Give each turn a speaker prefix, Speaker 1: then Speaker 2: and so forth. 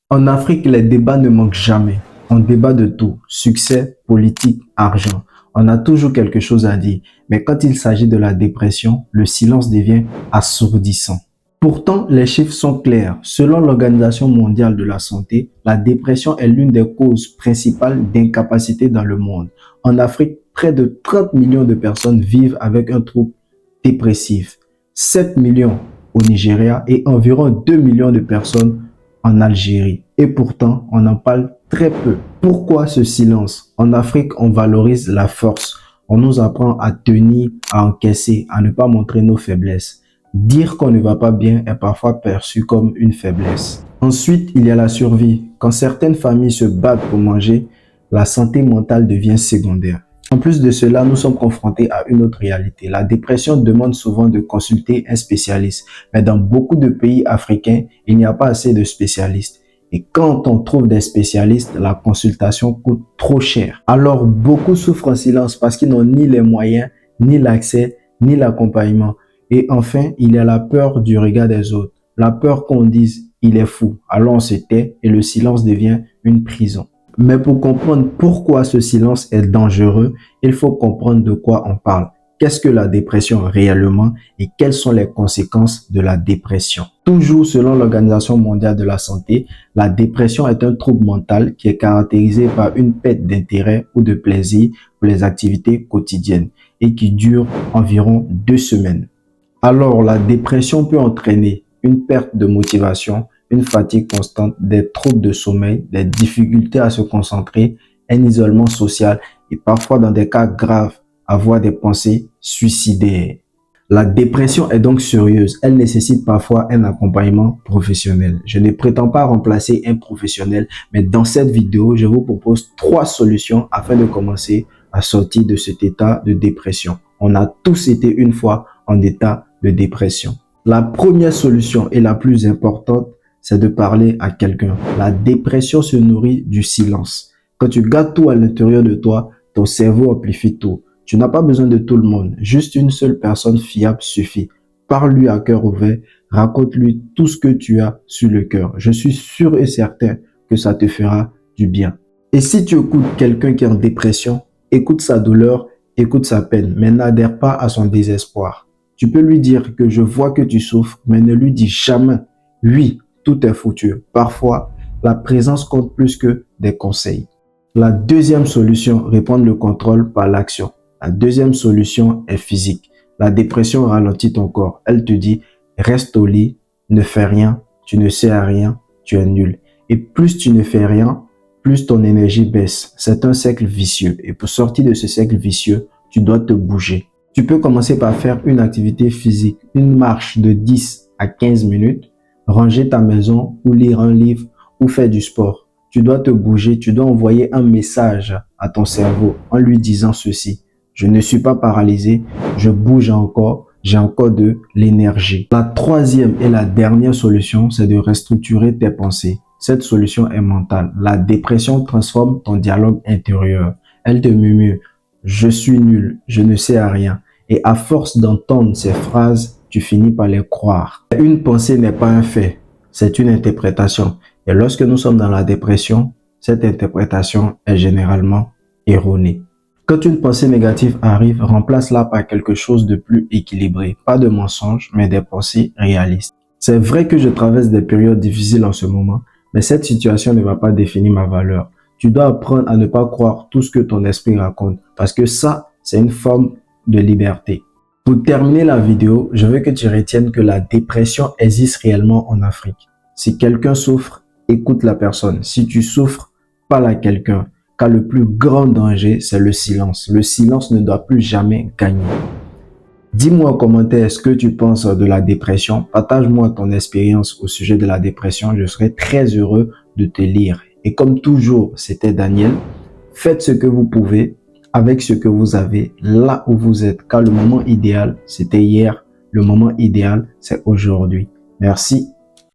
Speaker 1: En Afrique, les débats ne manquent jamais. On débat de tout, succès, politique, argent. On a toujours quelque chose à dire. Mais quand il s'agit de la dépression, le silence devient assourdissant. Pourtant, les chiffres sont clairs. Selon l'Organisation mondiale de la santé, la dépression est l'une des causes principales d'incapacité dans le monde. En Afrique, près de 30 millions de personnes vivent avec un trouble dépressif, 7 millions au Nigeria et environ 2 millions de personnes en Algérie. Et pourtant, on en parle très peu. Pourquoi ce silence? En Afrique, on valorise la force. On nous apprend à tenir, à encaisser, à ne pas montrer nos faiblesses. Dire qu'on ne va pas bien est parfois perçu comme une faiblesse. Ensuite, il y a la survie. Quand certaines familles se battent pour manger, la santé mentale devient secondaire. En plus de cela, nous sommes confrontés à une autre réalité. La dépression demande souvent de consulter un spécialiste. Mais dans beaucoup de pays africains, il n'y a pas assez de spécialistes. Et quand on trouve des spécialistes, la consultation coûte trop cher. Alors, beaucoup souffrent en silence parce qu'ils n'ont ni les moyens, ni l'accès, ni l'accompagnement. Et enfin, il y a la peur du regard des autres. La peur qu'on dise « il est fou ». Alors on se tait et le silence devient une prison. Mais pour comprendre pourquoi ce silence est dangereux, il faut comprendre de quoi on parle. Qu'est-ce que la dépression réellement et quelles sont les conséquences de la dépression? Toujours selon l'Organisation mondiale de la santé, la dépression est un trouble mental qui est caractérisé par une perte d'intérêt ou de plaisir pour les activités quotidiennes et qui dure environ 2 semaines. Alors, la dépression peut entraîner une perte de motivation, une fatigue constante, des troubles de sommeil, des difficultés à se concentrer, un isolement social et parfois dans des cas graves, avoir des pensées suicidaires. La dépression est donc sérieuse. Elle nécessite parfois un accompagnement professionnel. Je ne prétends pas remplacer un professionnel, mais dans cette vidéo, je vous propose 3 solutions afin de commencer à sortir de cet état de dépression. On a tous été une fois en état de dépression. La première solution et la plus importante, c'est de parler à quelqu'un. La dépression se nourrit du silence. Quand tu gardes tout à l'intérieur de toi, ton cerveau amplifie tout. Tu n'as pas besoin de tout le monde. Juste une seule personne fiable suffit. Parle-lui à cœur ouvert. Raconte-lui tout ce que tu as sur le cœur. Je suis sûr et certain que ça te fera du bien. Et si tu écoutes quelqu'un qui est en dépression, écoute sa douleur, écoute sa peine, mais n'adhère pas à son désespoir. Tu peux lui dire que je vois que tu souffres, mais ne lui dis jamais « oui, tout est foutu ». Parfois, la présence compte plus que des conseils. La deuxième solution, reprendre le contrôle par l'action. La deuxième solution est physique. La dépression ralentit ton corps. Elle te dit « reste au lit, ne fais rien, tu ne sais à rien, tu es nul ». Et plus tu ne fais rien, plus ton énergie baisse. C'est un cercle vicieux. Et pour sortir de ce cercle vicieux, tu dois te bouger. Tu peux commencer par faire une activité physique, une marche de 10 à 15 minutes, ranger ta maison ou lire un livre ou faire du sport. Tu dois te bouger, tu dois envoyer un message à ton cerveau en lui disant ceci. Je ne suis pas paralysé, je bouge encore, j'ai encore de l'énergie. La troisième et la dernière solution, c'est de restructurer tes pensées. Cette solution est mentale. La dépression transforme ton dialogue intérieur. Elle te murmure « je suis nul, je ne sais à rien ». Et à force d'entendre ces phrases, tu finis par les croire. Une pensée n'est pas un fait, c'est une interprétation. Et lorsque nous sommes dans la dépression, cette interprétation est généralement erronée. Quand une pensée négative arrive, remplace-la par quelque chose de plus équilibré. Pas de mensonges, mais des pensées réalistes. C'est vrai que je traverse des périodes difficiles en ce moment, mais cette situation ne va pas définir ma valeur. Tu dois apprendre à ne pas croire tout ce que ton esprit raconte, parce que ça, c'est une forme de liberté. Pour terminer la vidéo, je veux que tu retiennes que la dépression existe réellement en Afrique. Si quelqu'un souffre, écoute la personne. Si tu souffres, parle à quelqu'un. Car le plus grand danger, c'est le silence. Le silence ne doit plus jamais gagner. Dis-moi en commentaire ce que tu penses de la dépression. Partage-moi ton expérience au sujet de la dépression. Je serai très heureux de te lire. Et comme toujours, c'était Daniel. Faites ce que vous pouvez avec ce que vous avez là où vous êtes. Car le moment idéal, c'était hier. Le moment idéal, c'est aujourd'hui. Merci.